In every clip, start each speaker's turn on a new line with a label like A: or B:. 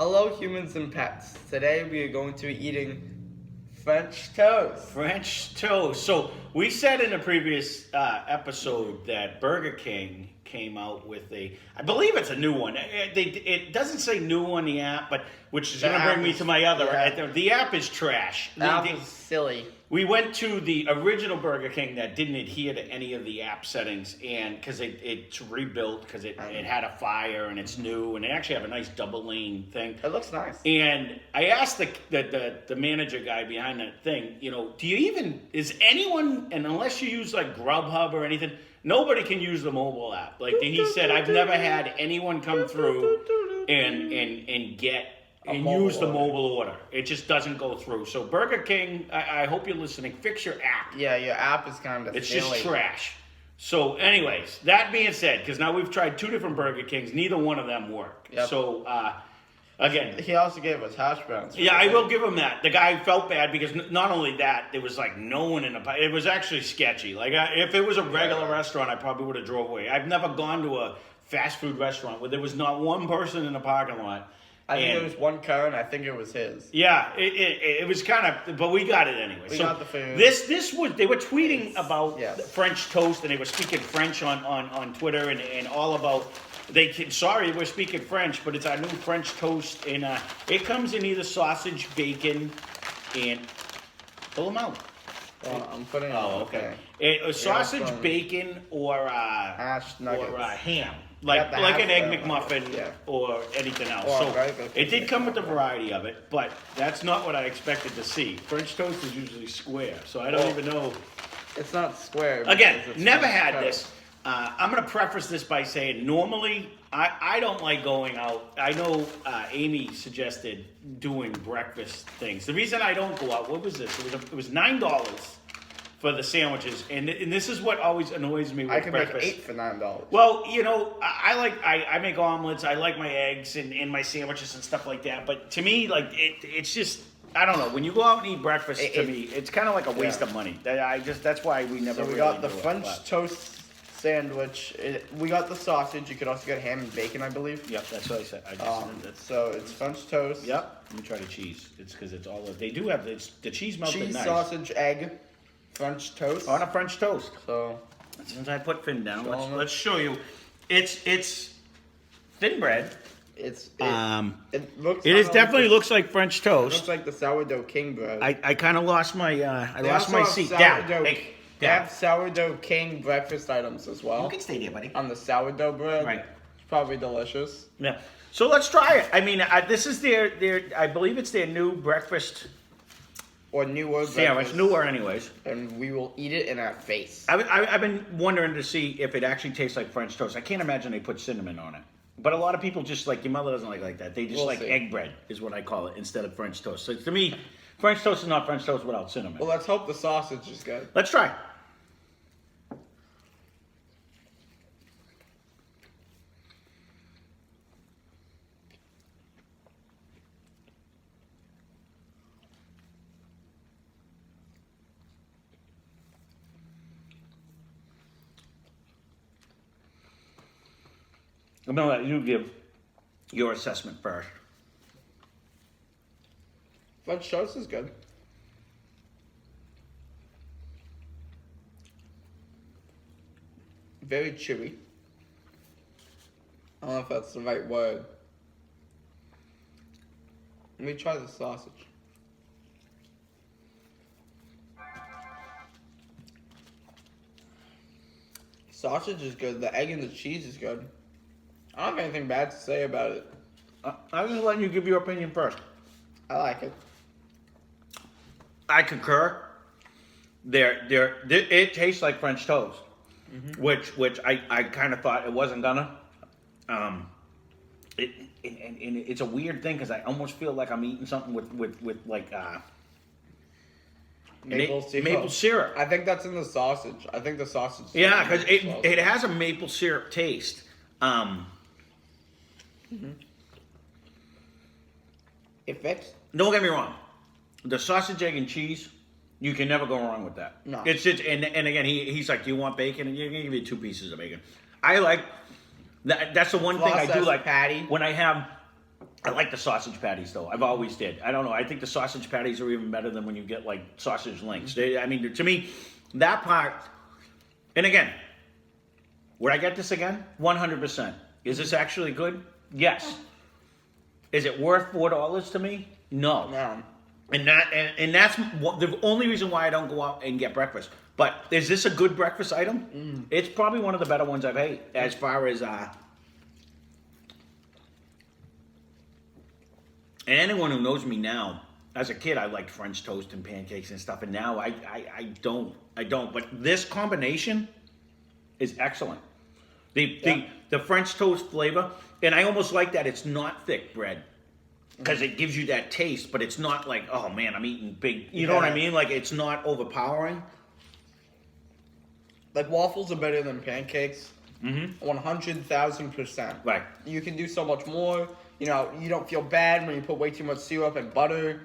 A: Hello, humans and pets. Today we are going to be eating French toast.
B: French toast. So we said in a previous episode that Burger King came out with I believe it's a new one. It doesn't say new on the app, but which is going to bring me to my other. The app is trash.
A: The app is silly.
B: We went to the original Burger King that didn't adhere to any of the app settings, and because it's rebuilt because it had a fire and it's new, and they actually have a nice double lane thing.
A: It looks nice.
B: And I asked the manager guy behind that thing, is anyone, and unless you use like Grubhub or anything, nobody can use the mobile app. Like he said, I've never had anyone come through and use the mobile order. It just doesn't go through. So Burger King, I hope you're listening. Fix your app.
A: Yeah, your app is kind of
B: It's
A: silly.
B: just trash. So anyways, that being said, because now we've tried 2 different Burger Kings, neither one of them work.
A: Yep.
B: So again,
A: he also gave us hash browns.
B: yeah, I will give him that. The guy felt bad because not only that, there was like no one in the. It was actually sketchy. Like if it was a regular restaurant, I probably would have drove away. I've never gone to a fast food restaurant where there was not one person in the parking lot.
A: I think there was one cone. I think it was his.
B: Yeah, it was kind of, but we got it anyway.
A: We got the food.
B: This was, they were tweeting about
A: yes.
B: French toast, and they were speaking French on Twitter and all about. Sorry, we're speaking French, but it's our new French toast, and it comes in either sausage, bacon, and pull them out.
A: Well, I'm putting it
B: Oh, okay. Sausage, bacon, or
A: hash nuggets.
B: or ham. Like an egg McMuffin or anything else. So it did come with a variety of it, but that's not what I expected to see. French toast is usually square, so I don't even know.
A: It's not square.
B: Again,
A: it's
B: never
A: French
B: had
A: toast.
B: this. I'm going to preface this by saying normally I don't like going out. I know Amy suggested doing breakfast things. The reason I don't go out, what was this? It was $9 for the sandwiches, and this is what always annoys me with
A: I could
B: breakfast.
A: make 8 for $9.
B: Well, I make omelets. I like my eggs and my sandwiches and stuff like that. But to me, like it's just I don't know. When you go out and eat breakfast, to me, it's kind of like a waste of money. That's why we never.
A: So we
B: really
A: got the
B: do
A: French
B: it,
A: toast sandwich. We got the sausage. You could also get ham and bacon, I believe.
B: Yep, that's what I said. I just said
A: So it's French toast.
B: Yep. Let me try the cheese. It's because it's all. They do have the cheese melted
A: Cheese,
B: nice.
A: sausage, egg, French toast.
B: On a French toast.
A: So
B: Since I put Finn down, let's show you. It's thin bread.
A: it looks.
B: It is definitely looks like French
A: It
B: toast.
A: looks like the sourdough king bread.
B: I kind of lost my
A: They also have
B: seat.
A: sourdough-
B: Down. Hey,
A: They
B: down.
A: have sourdough king breakfast items as well.
B: You can stay there, buddy.
A: On the sourdough bread.
B: Right.
A: It's probably delicious.
B: Yeah. So let's try it. I mean, this is their. I believe it's their new breakfast
A: Or newer
B: sandwich.
A: breakfast.
B: Newer, anyways.
A: And we will eat it in our face.
B: I've been wondering to see if it actually tastes like French toast. I can't imagine they put cinnamon on it. But a lot of people just like, your mother doesn't like that. They just
A: We'll
B: like
A: see.
B: egg bread is what I call it instead of French toast. So to me, French toast is not French toast without cinnamon.
A: Well, let's hope the sausage is good.
B: Let's try. I'm going to let you give your assessment first.
A: French toast is good. Very chewy. I don't know if that's the right word. Let me try the sausage. Sausage is good. The egg and the cheese is good. I don't have anything bad to say about it.
B: I'm just letting you give your opinion first.
A: I like it.
B: I concur. It tastes like French toast, which I kind of thought it wasn't gonna. It's a weird thing because I almost feel like I'm eating something with like maple syrup.
A: I think that's in the sausage. I think the sausage.
B: Yeah, because it has a maple syrup taste.
A: It fits.
B: Don't get me wrong. The sausage, egg, and cheese, you can never go wrong with that.
A: No.
B: It's just, and again, he's like, do you want bacon? And you're going to give you 2 pieces of bacon. I like, that's the one thing I do
A: Processed
B: like.
A: patty.
B: When I have I like the sausage patties though. I've always did. I don't know. I think the sausage patties are even better than when you get like sausage links. I mean, to me, that part. And again, would I get this again? 100%. Is this actually good? Yes. Is it worth $4 to me? No.
A: No.
B: And that's the only reason why I don't go out and get breakfast. But is this a good breakfast item? It's probably one of the better ones I've ate as far as. And anyone who knows me now, as a kid, I liked French toast and pancakes and stuff, and now I don't. But this combination is excellent. The French toast flavor, and I almost like that it's not thick bread. Because it gives you that taste, but it's not like, oh man, I'm eating big. You know what I mean? Like it's not overpowering.
A: Like waffles are better than pancakes. 100,000%.
B: Right.
A: You can do so much more. You know, you don't feel bad when you put way too much syrup and butter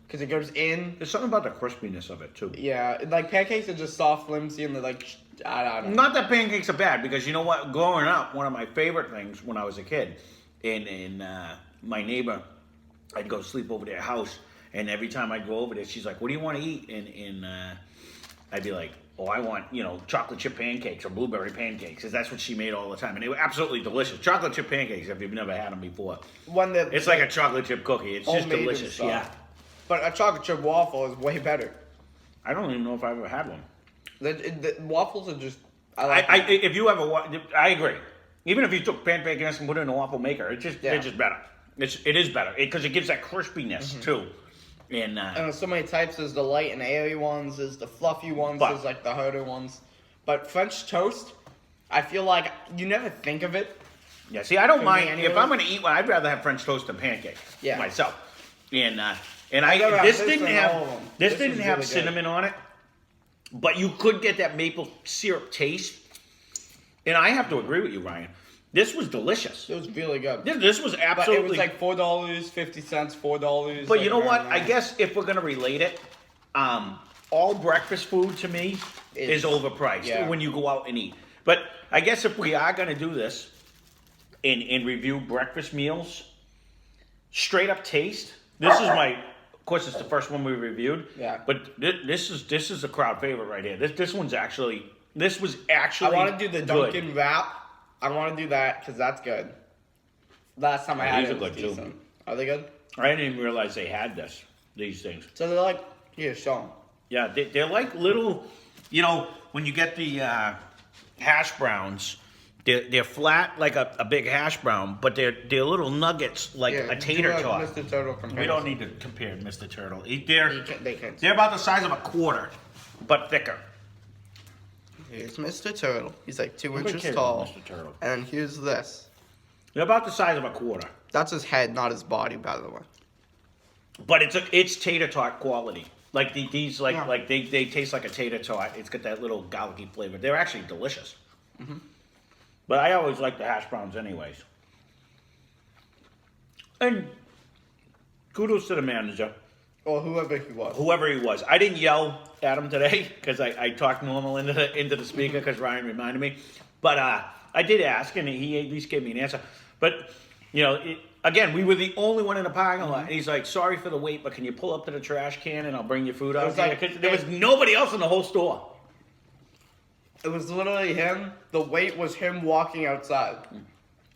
A: because it goes in.
B: There's something about the crispiness of it too.
A: Yeah, like pancakes are just soft, flimsy, and they're like, I don't know.
B: Not that pancakes are bad, because you know what? Growing up, one of my favorite things when I was a kid, and my neighbor, I'd go sleep over their house, and every time I'd go over there, she's like, "What do you want to eat?" And I'd be like, "Oh, I want chocolate chip pancakes or blueberry pancakes," because that's what she made all the time, and they were absolutely delicious. Chocolate chip pancakes, if you've never had them before, it's like a chocolate chip cookie. It's just delicious. Yeah.
A: But a chocolate chip waffle is way better.
B: I don't even know if I've ever had one.
A: The waffles are just.
B: If you ever, I agree. Even if you took pancake mix and put it in a waffle maker, it's just better. It is better because it gives that crispiness too. And
A: there's so many types. There's the light and airy ones. There's the fluffy ones. There's like the harder ones. But French toast, I feel like you never think of it.
B: Yeah, see, I don't mind if I'm going to eat one. I'd rather have French toast than pancake. Yeah. Myself. And this didn't have cinnamon on it, but you could get that maple syrup taste. And I have to agree with you, Ryan. This was delicious.
A: It was really good.
B: This was absolutely.
A: But it was like $4.50, $4.
B: But you know what? I guess if we're gonna relate it, all breakfast food to me is overpriced when you go out and eat. But I guess if we are gonna do this and review breakfast meals, straight up taste. This is my. Of course, it's the first one we reviewed.
A: Yeah.
B: But this is a crowd favorite right here. This one's actually. This was actually.
A: I want to do the Dunkin' wrap. I want to do that because that's good. Last time I had it, was decent. Too. Are they good?
B: I didn't even realize they had these things.
A: So they're like, here, show them.
B: Yeah, they're like little, when you get the hash browns, they're flat like a big hash brown, but they're little nuggets like a tater tot.
A: Mr. Turtle comparison.
B: We don't need to compare Mr. Turtle. They're about the size of a quarter, but thicker.
A: Here's Mr. Turtle. He's like 2 inches tall.
B: Mr. Turtle.
A: And here's this.
B: They're about the size of a quarter.
A: That's his head, not his body, by the way.
B: But it's tater tot quality. Like these, like they taste like a tater tot. It's got that little garlicky flavor. They're actually delicious. Mm-hmm. But I always like the hash browns, anyways. And kudos to the manager.
A: Or whoever he was.
B: I didn't yell at him today because I talked normal into the speaker because Ryan reminded me. But I did ask, and he at least gave me an answer. But, again, we were the only one in the parking lot. And he's like, sorry for the wait, but can you pull up to the trash can and I'll bring your food out? There was nobody else in the whole store.
A: It was literally him. The wait was him walking outside.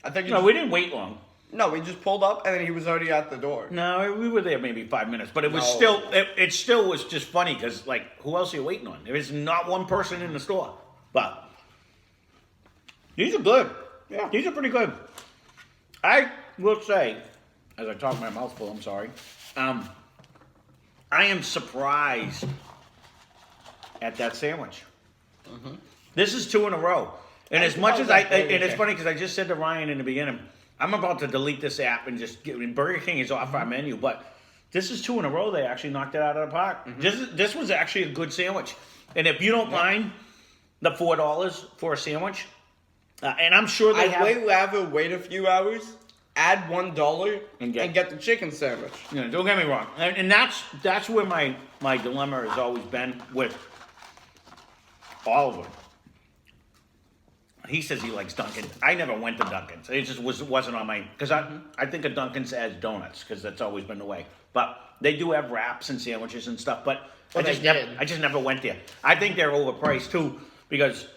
A: I think.
B: We didn't wait long.
A: No, we just pulled up and then he was already at the door.
B: No, we were there maybe 5 minutes, but it was still. It still was just funny because, who else are you waiting on? There is not one person in the store. But these are good. Yeah, these are pretty good. I will say, as I talk my mouth full, I'm sorry. I am surprised at that sandwich. Mm-hmm. This is 2 in a row, and as much as it's funny because I just said to Ryan in the beginning, I'm about to delete this app and just Burger King is off our menu, but this is 2 in a row. They actually knocked it out of the park. Mm-hmm. This was actually a good sandwich, and if you don't mind the $4 for a sandwich, and I'm sure they have.
A: I'd way rather wait a few hours, add $1, and get the chicken sandwich.
B: Yeah, don't get me wrong, and that's where my dilemma has always been with all of them. He says he likes Dunkin'. I never went to Dunkin's. It just wasn't on my, because I think of Dunkin's as donuts, because that's always been the way. But they do have wraps and sandwiches and stuff, but
A: Well,
B: I
A: they
B: just never went there. I think they're overpriced too, because,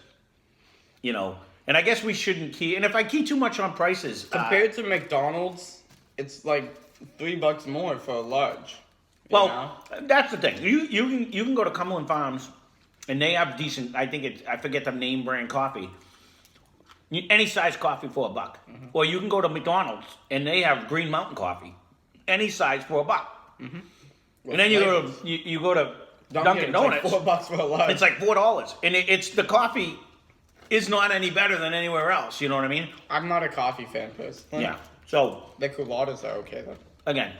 B: you know, and I guess we shouldn't key, and if I key too much on prices,
A: Compared to McDonald's, it's like $3 more for a large.
B: well, that's the thing. You can go to Cumberland Farms, and they have decent. I think I forget the name brand coffee. Any size coffee for $1.
A: Mm-hmm.
B: Or you can go to McDonald's, and they have Green Mountain coffee, any size for $1.
A: Mm-hmm.
B: And then you go to Dunkin' Donuts.
A: Like $4 for a large.
B: It's like $4, and it's the coffee is not any better than anywhere else. You know what I mean?
A: I'm not a coffee fan personally.
B: Yeah. So
A: The culottes are okay though.
B: again,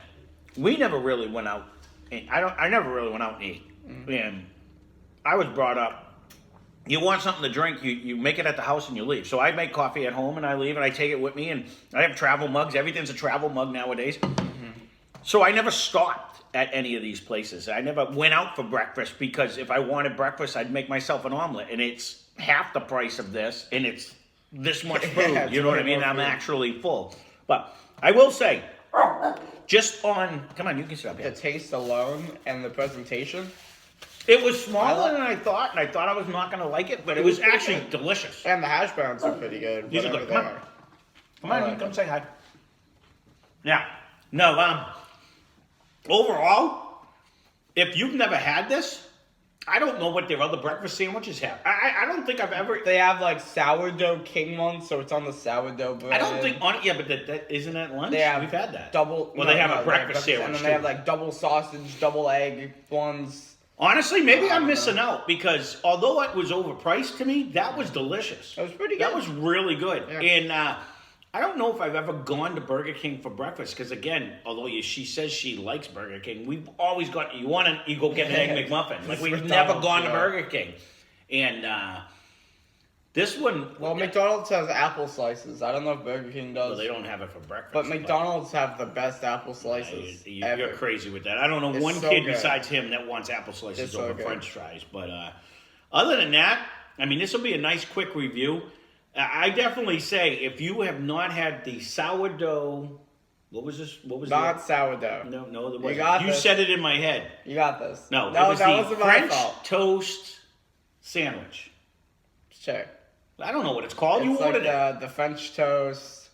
B: we never really went out. I never really went out and ate.
A: Mm-hmm.
B: And I was brought up. You want something to drink, you make it at the house and you leave. So I make coffee at home and I leave and I take it with me, and I have travel mugs. Everything's a travel mug nowadays.
A: Mm-hmm.
B: So I never stopped at any of these places. I never went out for breakfast, because if I wanted breakfast, I'd make myself an omelet, and it's half the price of this, and it's this much food.
A: Yeah,
B: You know what I
A: it's
B: mean?
A: more
B: I'm
A: food.
B: actually full. But I will say, just on, come on, you can sit up
A: The
B: here.
A: taste alone and the presentation.
B: It was smaller
A: I like-
B: than I thought, and I thought I was not going to like it, but it was actually delicious.
A: And the hash browns are pretty good.
B: These are
A: whatever
B: good.
A: they
B: Come on.
A: are.
B: Come on,
A: I
B: you
A: like
B: come
A: it.
B: say hi. Yeah. No, overall, if you've never had this, I don't know what their other breakfast sandwiches have. I don't think I've ever.
A: They have like sourdough king ones, so it's on the sourdough bread.
B: I don't think on. Yeah, but that isn't that lunch.
A: They have
B: We've had that.
A: double.
B: Well,
A: no,
B: they have
A: no,
B: a breakfast sandwich
A: and then
B: too.
A: they have like double sausage, double egg ones.
B: Honestly, maybe
A: I
B: I'm
A: don't
B: missing out, because although it was overpriced to me, that was delicious.
A: It was pretty
B: That
A: good.
B: was really good.
A: Yeah.
B: And I don't know if I've ever gone to Burger King for breakfast, because again, although she says she likes Burger King, we've always got, you go get an egg McMuffin. Like, we've
A: McDonald's,
B: never gone to
A: yeah.
B: Burger King. And this one,
A: Well, McDonald's has apple slices. I don't know if Burger King does.
B: well, they don't have it for breakfast.
A: but McDonald's have the best apple slices
B: You're
A: ever.
B: crazy with that. I don't know
A: It's
B: one
A: so
B: kid
A: good.
B: besides him that wants apple slices
A: It's so
B: over
A: good.
B: French fries. But other than that, I mean, this will be a nice quick review. I definitely say, if you have not had the sourdough, what was this? What was
A: Not
B: that?
A: sourdough.
B: No, there wasn't.
A: got
B: You
A: this.
B: said it in my head.
A: You got this.
B: No,
A: that
B: it was the
A: wasn't my
B: French
A: fault.
B: toast sandwich.
A: Sure.
B: I don't know what it's called.
A: It's
B: You
A: like
B: ordered it.
A: the French toast,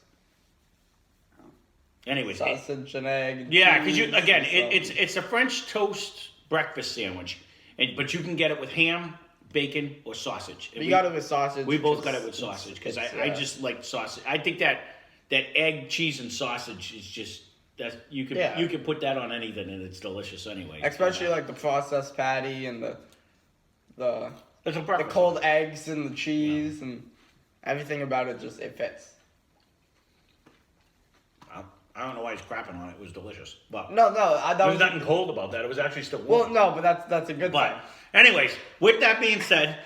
B: Anyways,
A: sausage and egg.
B: yeah, because
A: cheese
B: again,
A: and stuff.
B: it's a French toast breakfast sandwich, but you can get it with ham, bacon, or sausage. And
A: You got it with sausage.
B: We both
A: which
B: got
A: is-
B: it with sausage, because
A: it's,
B: I just like sausage. I think that egg, cheese, and sausage is just that you can
A: Yeah.
B: put that on anything and it's delicious anyway.
A: Especially like the processed patty and the
B: it's a
A: the
B: breakfast.
A: cold eggs and the cheese and everything about it just it fits.
B: I don't know why he's crapping on it. It was delicious, but
A: No, that
B: there was
A: was
B: nothing cold about that. It was actually still warm.
A: well, no, but that's a good
B: But
A: thing.
B: anyways, with that being said,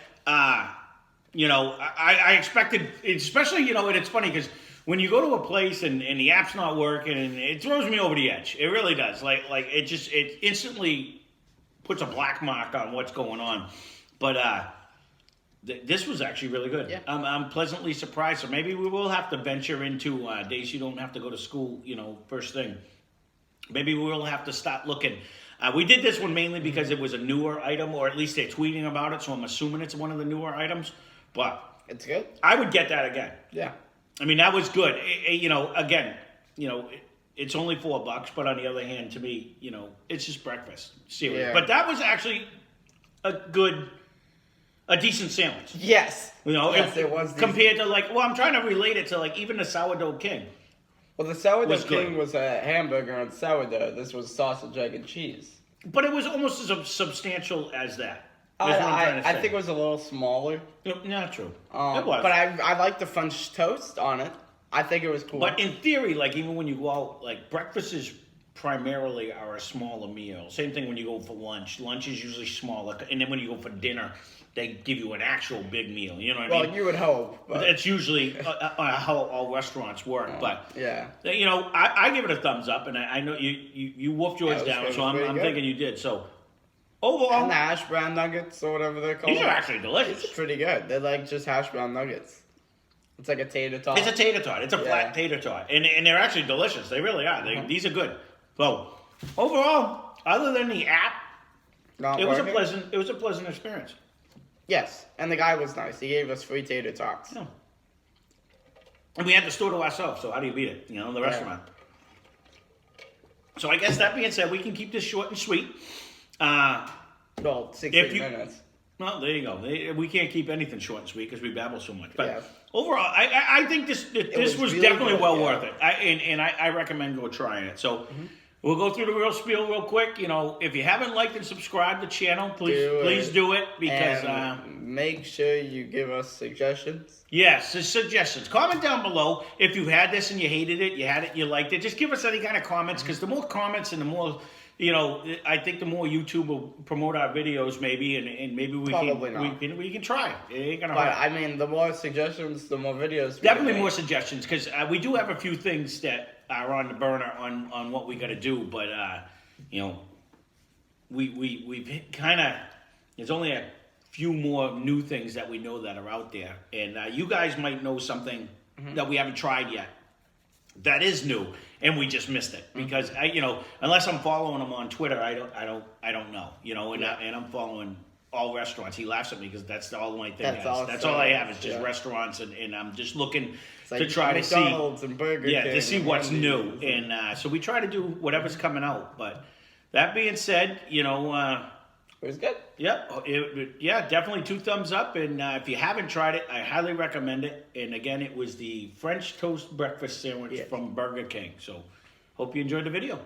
B: you know, I expected, especially, you know, and it's funny because when you go to a place and the app's not working, and it throws me over the edge. It really does. Like it instantly puts a black mark on what's going on. But this was actually really good.
A: Yeah.
B: I'm pleasantly surprised. So maybe we will have to venture into days you don't have to go to school, you know, first thing. Maybe we will have to start looking. We did this one mainly because it was a newer item, or at least they're tweeting about it, so I'm assuming it's one of the newer items. But
A: It's good.
B: I would get that again.
A: Yeah.
B: I mean, that was good. You know, again, you know, it's only $4, but on the other hand, to me, you know, it's just breakfast. Seriously.
A: Yeah.
B: But that was actually a decent sandwich.
A: Yes.
B: You know,
A: Yes, it was decent.
B: compared to like, well, I'm trying to relate it to like even the sourdough king.
A: Well, the sourdough
B: Was good.
A: king was a hamburger and sourdough. This was sausage, egg, and cheese.
B: But it was almost as substantial as that. Is what I'm trying to
A: I
B: say.
A: think it was a little smaller.
B: Yeah, true.
A: But
B: It was.
A: I like the French toast on it. I think it was cool.
B: But in theory, like even when you go out, like breakfast is primarily are a smaller meal. Same thing when you go for lunch. Lunch is usually smaller, and then when you go for dinner, they give you an actual big meal. You know what I
A: well,
B: mean?
A: you would hope. But,
B: That's usually how all restaurants work. But
A: yeah.
B: you know, I give it a thumbs up, and I know you wolfed yours
A: Yeah, it was
B: down,
A: good.
B: so
A: It was
B: I'm
A: pretty good.
B: thinking you did. So
A: And
B: overall,
A: the hash brown nuggets or whatever they're called.
B: these are actually delicious.
A: It's pretty good. They're like just hash brown nuggets. It's like a tater tot.
B: It's a tater tot. It's a
A: Yeah.
B: flat tater tot, and they're actually delicious. They really are. These are good. So overall, other than the app,
A: Not
B: it was
A: working?
B: a pleasant experience.
A: Yes, and the guy was nice. He gave us free tater tots.
B: Yeah. And we had the store to ourselves, so how do you beat it? You know, the restaurant. So I guess that being said, we can keep this short and sweet.
A: Well, 60 minutes.
B: Well, there you go. We can't keep anything short and sweet because we babble so much. But
A: Yeah.
B: overall, I think this was
A: really
B: definitely
A: good,
B: well
A: yeah.
B: worth it. I recommend go trying it. So we'll go through the real spiel real quick. You know, if you haven't liked and subscribed to the channel, please do it because.
A: And make sure you give us suggestions.
B: Yes, the suggestions. Comment down below if you had this and you hated it, you liked it. Just give us any kind of comments because the more comments and the more, you know, I think the more YouTube will promote our videos maybe, and maybe we can try it. It ain't gonna
A: But
B: hurt.
A: I mean, the more suggestions, the more videos.
B: Definitely more suggestions because we do have a few things that are on the burner on what we got to do, but you know, we've kind of there's only a few more new things that we know that are out there, and you guys might know something that we haven't tried yet that is new, and we just missed it because you know, unless I'm following him on Twitter, I don't know, you know, and I'm following all restaurants. He laughs at me because that's all my thing. That's all I have is just restaurants, and I'm just looking
A: Like
B: to try
A: McDonald's
B: to see,
A: and Burger King
B: to see
A: and
B: what's
A: Wendy's
B: new, and so we try to do whatever's coming out. But that being said, you know.
A: It was good.
B: Yeah, definitely 2 thumbs up. And if you haven't tried it, I highly recommend it. And again, it was the French toast breakfast sandwich from Burger King. So, hope you enjoyed the video.